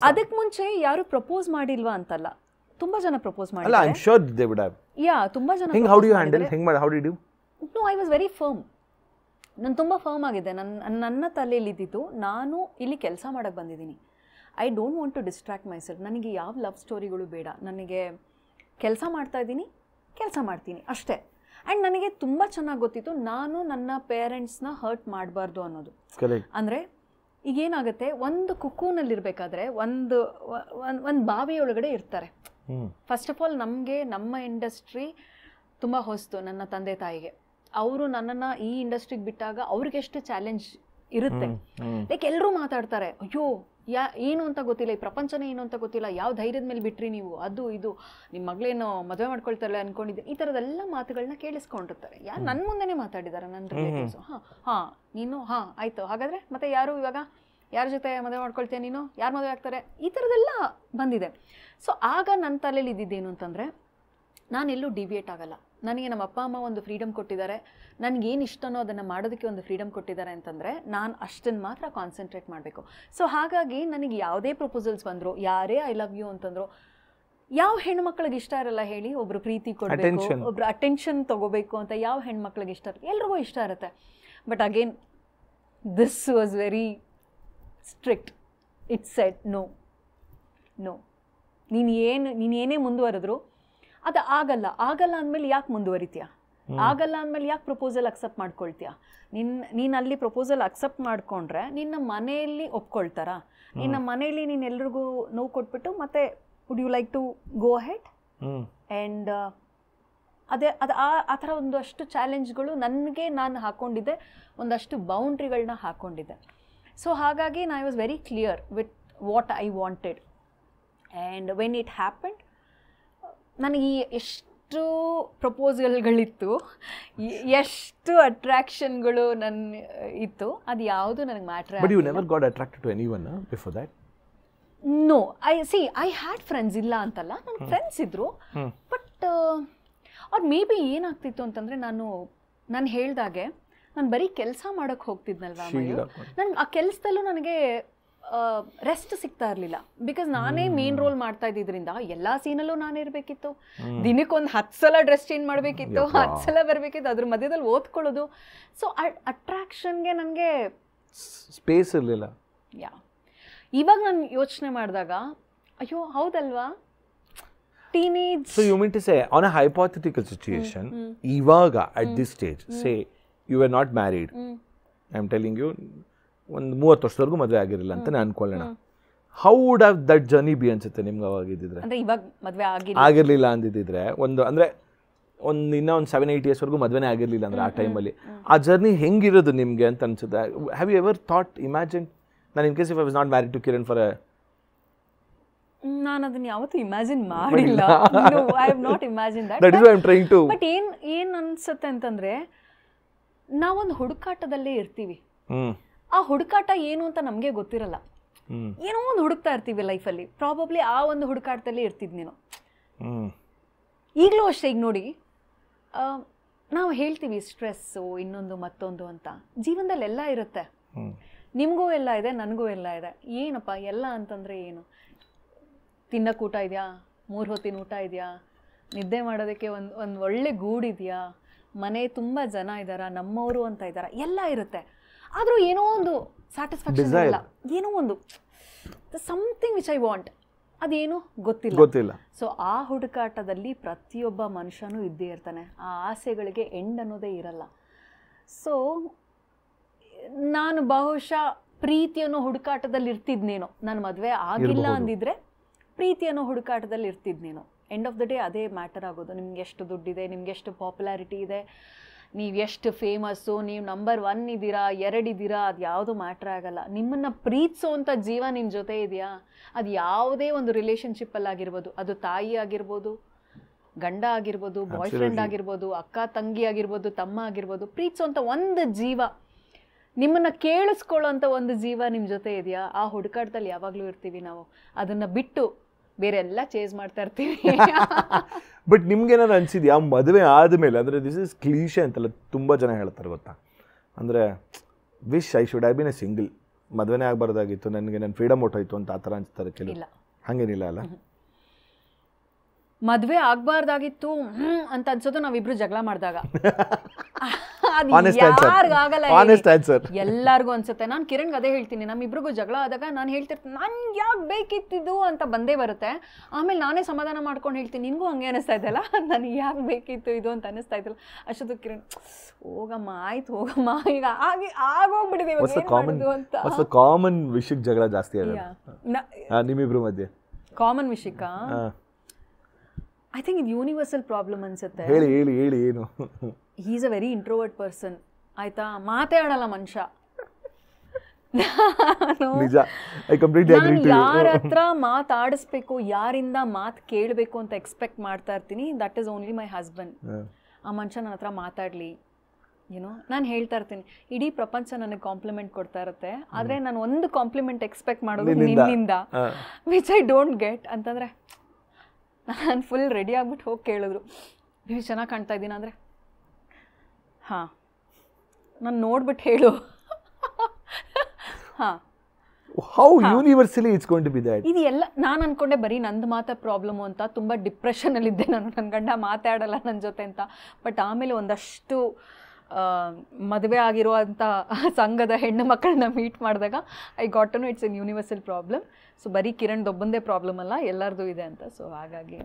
ಅದಕ್ಕೆ ಮುಂಚೆ ಯಾರು ಪ್ರಪೋಸ್ ಮಾಡಿಲ್ವಾ ಅಂತಲ್ಲ, ತುಂಬಾ ಜನ ಪ್ರಪೋಸ್ ಮಾಡಿದ್ದಾರೆ. ಅಲ್ಲ, I am sure they would have. Yeah, ತುಂಬಾ ಜನ. How do you handle? How did you? No, I was very firm. ನಾನು ತುಂಬ ಫರ್ಮ್ ಆಗಿದ್ದೆ. ನನ್ನ ತಲೆಯಲ್ಲಿ ಇದ್ದಿತ್ತು, ನಾನು ಇಲ್ಲಿ ಕೆಲಸ ಮಾಡೋಕ್ಕೆ ಬಂದಿದ್ದೀನಿ. I don't want to distract myself. ನನಗೆ ಯಾವ ಲವ್ ಸ್ಟೋರಿಗಳು ಬೇಡ. ನನಗೆ ಕೆಲಸ ಮಾಡ್ತಾ ಇದ್ದೀನಿ, ಕೆಲಸ ಮಾಡ್ತೀನಿ ಅಷ್ಟೇ. ಆ್ಯಂಡ್ ನನಗೆ ತುಂಬ ಚೆನ್ನಾಗಿ ಗೊತ್ತಿತ್ತು, ನಾನು ನನ್ನ ಪೇರೆಂಟ್ಸ್ನ ಹರ್ಟ್ ಮಾಡಬಾರ್ದು ಅನ್ನೋದು. ಅಂದರೆ ಈಗೇನಾಗುತ್ತೆ, ಒಂದು ಕುಕ್ಕೂನಲ್ಲಿರಬೇಕಾದ್ರೆ ಒಂದು ಬಾವಿಯೊಳಗಡೆ ಇರ್ತಾರೆ. ಫಸ್ಟ್ ಆಫ್ ಆಲ್ ನಮಗೆ ನಮ್ಮ ಇಂಡಸ್ಟ್ರಿ ತುಂಬ ಹೊಸ್ತು. ನನ್ನ ತಂದೆ ತಾಯಿಗೆ ಅವರು ನನ್ನನ್ನು ಈ ಇಂಡಸ್ಟ್ರಿಗೆ ಬಿಟ್ಟಾಗ ಅವ್ರಿಗೆಷ್ಟು ಚಾಲೆಂಜ್ ಇರುತ್ತೆ. ಲೈಕ್ ಎಲ್ಲರೂ ಮಾತಾಡ್ತಾರೆ, ಅಯ್ಯೋ ಏನು ಅಂತ ಗೊತ್ತಿಲ್ಲ, ಈ ಪ್ರಪಂಚನೇ ಏನು ಅಂತ ಗೊತ್ತಿಲ್ಲ, ಯಾವ ಧೈರ್ಯದ ಮೇಲೆ ಬಿಟ್ರಿ ನೀವು, ಅದು ಇದು ನಿಮ್ಮ ಮಗಳೇನೋ ಮದುವೆ ಮಾಡ್ಕೊಳ್ತಾರಲ್ಲ ಅಂದ್ಕೊಂಡಿದ್ದೆ, ಈ ಥರದ್ದೆಲ್ಲ ಮಾತುಗಳನ್ನ ಕೇಳಿಸ್ಕೊಂಡಿರ್ತಾರೆ. ಯಾರು ನನ್ನ ಮುಂದೆನೇ ಮಾತಾಡಿದ್ದಾರೆ ನನ್ನ ರಿಲೇಟಿವ್ಸು. ನೀನು ಆಯಿತು, ಹಾಗಾದರೆ ಮತ್ತೆ ಯಾರು ಇವಾಗ ಯಾರ ಜೊತೆ ಮದುವೆ ಮಾಡ್ಕೊಳ್ತೀಯ ನೀನು, ಯಾರು ಮದುವೆ ಆಗ್ತಾರೆ, ಈ ಥರದ್ದೆಲ್ಲ ಬಂದಿದೆ. ಸೊ ಆಗ ನನ್ನ ತಲೆಯಲ್ಲಿ ಇದ್ದಿದ್ದೇನು ಅಂತಂದರೆ, ನಾನೆಲ್ಲೂ ಡಿವಿಯೇಟ್ ಆಗಲ್ಲ. ನನಗೆ ನಮ್ಮ ಅಪ್ಪ ಅಮ್ಮ ಒಂದು ಫ್ರೀಡಮ್ ಕೊಟ್ಟಿದ್ದಾರೆ, ನನಗೇನು ಇಷ್ಟನೋ ಅದನ್ನು ಮಾಡೋದಕ್ಕೆ ಒಂದು ಫ್ರೀಡಮ್ ಕೊಟ್ಟಿದ್ದಾರೆ ಅಂತಂದರೆ ನಾನು ಅಷ್ಟನ್ನು ಮಾತ್ರ ಕಾನ್ಸಂಟ್ರೇಟ್ ಮಾಡಬೇಕು. ಸೊ ಹಾಗಾಗಿ ನನಗೆ ಯಾವುದೇ ಪ್ರಪೋಸಲ್ಸ್ ಬಂದರು, ಯಾರೇ ಐ ಲವ್ ಯು ಅಂತಂದರು, ಯಾವ ಹೆಣ್ಮಕ್ಳಿಗೆ ಇಷ್ಟ ಇರಲ್ಲ ಹೇಳಿ? ಒಬ್ರು ಪ್ರೀತಿ ಕೊಡಬೇಕು, ಒಬ್ರು ಅಟೆನ್ಷನ್ ತೊಗೋಬೇಕು ಅಂತ ಯಾವ ಹೆಣ್ಮಕ್ಳಿಗೆ ಇಷ್ಟ ಇರುತ್ತೆ? ಎಲ್ರಿಗೂ ಇಷ್ಟ ಇರುತ್ತೆ. But again this was very strict. It said no, ನೀನೇನೇ ಮುಂದುವರೆದ್ರು ಅದು ಆಗಲ್ಲ ಅಂದಮೇಲೆ ಯಾಕೆ ಮುಂದುವರಿತೀಯ? ಆಗಲ್ಲ ಅಂದಮೇಲೆ ಯಾಕೆ ಪ್ರಪೋಸಲ್ ಅಕ್ಸೆಪ್ಟ್ ಮಾಡ್ಕೊಳ್ತೀಯ? ನೀನು ಅಲ್ಲಿ ಪ್ರಪೋಸಲ್ ಅಕ್ಸೆಪ್ಟ್ ಮಾಡಿಕೊಂಡ್ರೆ ನಿನ್ನ ಮನೆಯಲ್ಲಿ ಒಪ್ಕೊಳ್ತಾರಾ? ನಿನ್ನ ಮನೆಯಲ್ಲಿ ನೀನು ಎಲ್ರಿಗೂ ನೋವು ಕೊಟ್ಬಿಟ್ಟು ಮತ್ತೆ would you like to go ahead? And ಆ ಥರ ಒಂದಷ್ಟು ಚಾಲೆಂಜ್ಗಳು ನನಗೆ ನಾನು ಹಾಕ್ಕೊಂಡಿದ್ದೆ, ಒಂದಷ್ಟು ಬೌಂಡ್ರಿಗಳನ್ನ ಹಾಕ್ಕೊಂಡಿದ್ದೆ. ಸೊ ಹಾಗಾಗಿ I was very clear with what I wanted. And when it happened, ನನಗೆ ಎಷ್ಟು ಪ್ರಪೋಸಲ್ಗಳಿತ್ತು, ಎಷ್ಟು ಅಟ್ರಾಕ್ಷನ್ಗಳು ಇತ್ತು, ಅದು ಯಾವುದು ನನಗೆ matter. But you never got attracted to anyone before that? No, I had friends, ಇಲ್ಲ ಅಂತಲ್ಲ, ನನ್ನ ಫ್ರೆಂಡ್ಸ್ ಇದ್ದರು. ಬಟ್ ಅವ್ರು ಮೇ ಬಿ ಏನಾಗ್ತಿತ್ತು ಅಂತಂದರೆ, ನಾನು ಹೇಳ್ದಾಗೆ ನಾನು ಬರೀ ಕೆಲಸ ಮಾಡೋಕ್ಕೆ ಹೋಗ್ತಿದ್ನಲ್ವ, ನನಗೆ ಆ ಕೆಲಸದಲ್ಲೂ ನನಗೆ ರೆಸ್ಟ್ ಸಿಗ್ತಾ ಇರಲಿಲ್ಲ. ಬಿಕಾಸ್ ನಾನೇ ಮೇನ್ ರೋಲ್ ಮಾಡ್ತಾ ಇದ್ದಿದ್ದರಿಂದ ಎಲ್ಲ ಸೀನಲ್ಲೂ ನಾನೇ ಇರಬೇಕಿತ್ತು. ದಿನಕ್ಕೊಂದು 10 ಸಲ ಡ್ರೆಸ್ ಚೇಂಜ್ ಮಾಡಬೇಕಿತ್ತು, 10 ಸಲ ಬರಬೇಕಿತ್ತು, ಅದ್ರ ಮಧ್ಯದಲ್ಲಿ ಓದ್ಕೊಳ್ಳೋದು. ಸೊ ಅಟ್ರಾಕ್ಷನ್ಗೆ ನನಗೆ ಸ್ಪೇಸ್ ಇರಲಿಲ್ಲ. ಇವಾಗ ನಾನು ಯೋಚನೆ ಮಾಡಿದಾಗ, ಅಯ್ಯೋ ಹೌದಲ್ವಾ, teenage. So you mean to say, on a hypothetical situation, ಇವಾಗ at this stage, say you are not married, I am telling you, ಒಂದು 30 ವರ್ಷದವರೆಗೂ ಮದುವೆ ಆಗಿರಲಿಲ್ಲ ಅಂತ ನಾನು ಅನ್ಕೊಳ್ಳೋಣ. How would have that journey be ಅನ್ಸುತ್ತೆ ನಿಮ್ಗೆ ಅವಾಗಿದ್ದಿದ್ರೆ? ಇವಾಗ ಮದುವೆ ಆಗಿರಲಿಲ್ಲ ಅಂದಿದ್ದಿದ್ರೆ, ಇನ್ನೂ ಒಂದು 7-8 ಇಯರ್ಸ್ವರೆಗೂ ಮದುವೆನೇ ಆಗಿರಲಿಲ್ಲ ಅಂದರೆ ಆ ಟೈಮಲ್ಲಿ ಆ ಜರ್ನಿ ಹೆಂಗಿರೋದು ನಿಮಗೆ ಅಂತ ಅನ್ಸುತ್ತೆ? Have you ever thought, imagine, ನಾನು in case if I was not married to Kiran for ನಾನು ಅದನ್ನ ಯಾವತ್ತೂ ಇಮ್ಯಾಜಿನ್ ಮಾಡಿಲ್ಲ. I have not imagine that. That is why I am trying to. But ಏನು ಅನ್ಸುತ್ತೆ ಅಂತಂದರೆ, ನಾವೊಂದು ಹುಡುಕಾಟದಲ್ಲೇ ಇರ್ತೀವಿ. ಆ ಹುಡುಕಾಟ ಏನು ಅಂತ ನಮಗೆ ಗೊತ್ತಿರಲ್ಲ. ಏನೋ ಒಂದು ಹುಡುಕ್ತಾ ಇರ್ತೀವಿ ಲೈಫಲ್ಲಿ. ಪ್ರಾಬಬ್ಲಿ ಆ ಒಂದು ಹುಡುಕಾಟದಲ್ಲಿ ಇರ್ತಿದ್ ನೀನು. ಈಗಲೂ ಅಷ್ಟೇ. ಈಗ ನೋಡಿ, ನಾವು ಹೇಳ್ತೀವಿ ಸ್ಟ್ರೆಸ್ಸು, ಇನ್ನೊಂದು ಮತ್ತೊಂದು ಅಂತ. ಜೀವನದಲ್ಲಿ ಎಲ್ಲ ಇರುತ್ತೆ. ನಿಮಗೂ ಎಲ್ಲ ಇದೆ, ನನಗೂ ಎಲ್ಲ ಇದೆ. ಏನಪ್ಪ ಎಲ್ಲ ಅಂತಂದರೆ ಏನು? ತಿನ್ನಕ್ಕೆ ಊಟ ಇದೆಯಾ? 3 ಹೊತ್ತಿನ ಊಟ ಇದೆಯಾ? ನಿದ್ದೆ ಮಾಡೋದಕ್ಕೆ ಒಂದು ಒಳ್ಳೆ ಗೂಡಿದೆಯಾ? ಮನೆ ತುಂಬ ಜನ ಇದ್ದಾರಾ? ನಮ್ಮವರು ಅಂತ ಇದ್ದಾರಾ? ಎಲ್ಲ ಇರುತ್ತೆ. ಆದರೂ ಏನೋ ಒಂದು ಸ್ಯಾಟಿಸ್ಫ್ಯಾಕ್ಷನ್ ಇಲ್ಲ, ಏನೋ ಒಂದು ಸಮಥಿಂಗ್ ವಿಚ್ ಐ ವಾಂಟ್, ಅದೇನು ಗೊತ್ತಿಲ್ಲ. ಸೊ ಆ ಹುಡುಕಾಟದಲ್ಲಿ ಪ್ರತಿಯೊಬ್ಬ ಮನುಷ್ಯನೂ ಇದ್ದೇ ಇರ್ತಾನೆ. ಆ ಆಸೆಗಳಿಗೆ ಎಂಡ್ ಅನ್ನೋದೇ ಇರಲ್ಲ. ಸೊ ನಾನು ಬಹುಶಃ ಪ್ರೀತಿಯನ್ನೋ ಹುಡುಕಾಟದಲ್ಲಿ ಇರ್ತಿದ್ನೇನೋ. ನಾನು ಮದುವೆ ಆಗಿಲ್ಲ ಅಂದಿದ್ರೆ ಪ್ರೀತಿಯನ್ನೋ ಹುಡುಕಾಟದಲ್ಲಿ ಇರ್ತಿದ್ನೇನೋ. ಎಂಡ್ ಆಫ್ ದ ಡೇ ಅದೇ ಮ್ಯಾಟರ್ ಆಗೋದು. ನಿಮ್ಗೆ ಎಷ್ಟು ದುಡ್ಡಿದೆ, ನಿಮ್ಗೆ ಎಷ್ಟು ಪಾಪ್ಯುಲಾರಿಟಿ ಇದೆ, ನೀವು ಎಷ್ಟು ಫೇಮಸ್ಸು, ನೀವು ನಂಬರ್ 1 ಇದ್ದೀರಾ, 2 ಇದ್ದೀರಾ, ಅದು ಯಾವುದು ಮ್ಯಾಟ್ರ್ ಆಗಲ್ಲ. ನಿಮ್ಮನ್ನು ಪ್ರೀತಿಸೋವಂಥ ಜೀವ ನಿಮ್ಮ ಜೊತೆ ಇದೆಯಾ? ಅದು ಯಾವುದೇ ಒಂದು ರಿಲೇಷನ್ಶಿಪ್ಪಲ್ಲಾಗಿರ್ಬೋದು, ಅದು ತಾಯಿ ಆಗಿರ್ಬೋದು, ಗಂಡ ಆಗಿರ್ಬೋದು, ಬಾಯ್ ಫ್ರೆಂಡ್ ಆಗಿರ್ಬೋದು, ಅಕ್ಕ ತಂಗಿ ಆಗಿರ್ಬೋದು, ತಮ್ಮ ಆಗಿರ್ಬೋದು, ಪ್ರೀತಿಸೋವಂಥ ಒಂದು ಜೀವ, ನಿಮ್ಮನ್ನು ಕೇಳಿಸ್ಕೊಳ್ಳೋಂಥ ಒಂದು ಜೀವ ನಿಮ್ಮ ಜೊತೆ ಇದೆಯಾ? ಆ ಹುಡುಕಾಟದಲ್ಲಿ ಯಾವಾಗಲೂ ಇರ್ತೀವಿ ನಾವು. ಅದನ್ನು ಬಿಟ್ಟು ಬೇರೆ ಎಲ್ಲ ಚೇಸ್ ಮಾಡ್ತಾ ಇರ್ತೀವಿ. ಬಟ್ ನಿಮ್ಗೇನಾದ್ರು ಅನ್ಸಿದ್ಯಾ ಮದುವೆ ಆದಮೇಲೆ, ಅಂದರೆ ದಿಸ್ ಇಸ್ ಕ್ಲೀಶೆ ಅಂತೆಲ್ಲ ತುಂಬ ಜನ ಹೇಳ್ತಾರೆ ಗೊತ್ತಾ, ಅಂದರೆ wish I should have been a single ಮದುವೆನೇ ಆಗಬಾರ್ದಾಗಿತ್ತು, ನನಗೆ ನನ್ನ ಫ್ರೀಡಮ್ ಹೊಟ್ಟೋಯ್ತು ಅಂತ ಆ ಥರ ಅನ್ಸ್ತಾರೆ ಕೆಲವು. ಇಲ್ಲ, ಹಾಗೇನಿಲ್ಲ ಅಲ್ಲ? ಮದುವೆ ಆಗಬಾರ್ದಾಗಿತ್ತು ಅಂತ ಅನ್ಸೋದು ನಾವಿಬ್ರು ಜಗಳ ಮಾಡಿದಾಗ. ಅದು ಯಾರಿಗಾಗಲ್ಲ, ಎಲ್ಲರಿಗೂ ಅನ್ಸುತ್ತೆ. ನಾನು ಕಿರಣ್ಗೆ ಅದೇ ಹೇಳ್ತೀನಿ, ನಮ್ಮಿಬ್ರಿಗೂ ಜಗಳ ಆದಾಗ ನಾನು ಹೇಳ್ತಿರ್ತೀನಿ ನನ್ಗೆ ಯಾಕೆ ಬೇಕಿತ್ತಿದ್ದು ಅಂತ ಬಂದೇ ಬರುತ್ತೆ. ಆಮೇಲೆ ನಾನೇ ಸಮಾಧಾನ ಮಾಡ್ಕೊಂಡು ಹೇಳ್ತೀನಿ, ನಿನಗೂ ಹಂಗೆ ಅನಿಸ್ತಾ ಇದ್ದಲ್ಲ, ನನಗೆ ಯಾಕೆ ಬೇಕಿತ್ತು ಇದು ಅಂತ ಅನಿಸ್ತಾ ಇದ್ದಲ್ಲ. ಅಷ್ಟೊತ್ತು ಕಿರಣ್ ಹೋಗಮ್ಮ ಆಯ್ತು ಹೋಗಮ್ಮ, ಈಗ ಆಗೋಗ್ಬಿಟ್ಟಿದೆ ಅಂತ. ಕಾಮನ್ ವಿಷಯಕ್ಕೆ ಜಗಳ ಜಾಸ್ತಿ ಆಗುತ್ತೆ ನಿಮ್ಮಿಬ್ರು ಮಧ್ಯೆ. ಕಾಮನ್ ವಿಷಯಕ್ಕ ಐ ಥಿಂಕ್ ಇದು ಯೂನಿವರ್ಸಲ್ ಪ್ರಾಬ್ಲಮ್ ಅನ್ಸುತ್ತೆ. ಹೇಳಿ ಹೇಳಿ ಹೇಳಿ ಏನು? He is a very introvert person, ಆಯ್ತಾ? ಮಾತೇ ಆಡಲ್ಲ ಮನುಷ್ಯ. ಯಾರ ಹತ್ರ ಮಾತಾಡಿಸ್ಬೇಕು, ಯಾರಿಂದ ಮಾತು ಕೇಳಬೇಕು ಅಂತ ಎಕ್ಸ್ಪೆಕ್ಟ್ ಮಾಡ್ತಾ ಇರ್ತೀನಿ. That is only my husband. ಆ ಮನುಷ್ಯ ನನ್ನ ಹತ್ರ ಮಾತಾಡಲಿ, ಏನೋ ನಾನು ಹೇಳ್ತಾ ಇರ್ತೀನಿ, ಇಡೀ ಪ್ರಪಂಚ ನನಗೆ ಕಾಂಪ್ಲಿಮೆಂಟ್ ಕೊಡ್ತಾ ಇರುತ್ತೆ, ಆದರೆ ನಾನು ಒಂದು ಕಾಂಪ್ಲಿಮೆಂಟ್ ಎಕ್ಸ್ಪೆಕ್ಟ್ ಮಾಡೋದು ನಿನ್ನಿಂದ, ವಿಚ್ ಐ ಡೋಂಟ್ ಗೆಟ್ ಅಂತಂದರೆ ನಾನು ಫುಲ್ ರೆಡಿ ಆಗ್ಬಿಟ್ಟು ಹೋಗಿ ಕೇಳಿದ್ರು, ನೀವು ಚೆನ್ನಾಗಿ ಕಾಣ್ತಾ ಇದ್ದೀನಿ ಅಂದರೆ ಹಾಂ ನಾನು ನೋಡ್ಬಿಟ್ಟು ಹೇಳು. ಹಾಂ, how universally it's going to be that. ಇದು ಎಲ್ಲ ನಾನು ಅನ್ಕೊಂಡೆ ಬರೀ ನಂದು ಮಾತ್ರ ಪ್ರಾಬ್ಲಮ್ಮು ಅಂತ. ತುಂಬ ಡಿಪ್ರೆಷನಲ್ಲಿದ್ದೆ ನಾನು, ನನ್ನ ಗಂಡ ಮಾತಾಡಲ್ಲ ನನ್ನ ಜೊತೆ ಅಂತ. ಬಟ್ ಆಮೇಲೆ ಒಂದಷ್ಟು ಮದುವೆ ಆಗಿರುವಂಥ ಸಂಘದ ಹೆಣ್ಣು ಮಕ್ಕಳನ್ನ ಮೀಟ್ ಮಾಡಿದಾಗ I got to know it's an universal problem. So ಬರೀ ಕಿರಣ್ ಒಬ್ಬಂದೇ ಪ್ರಾಬ್ಲಮ್ ಅಲ್ಲ, ಎಲ್ಲರದು ಇದೆ ಅಂತ. ಸೊ ಹಾಗಾಗಿ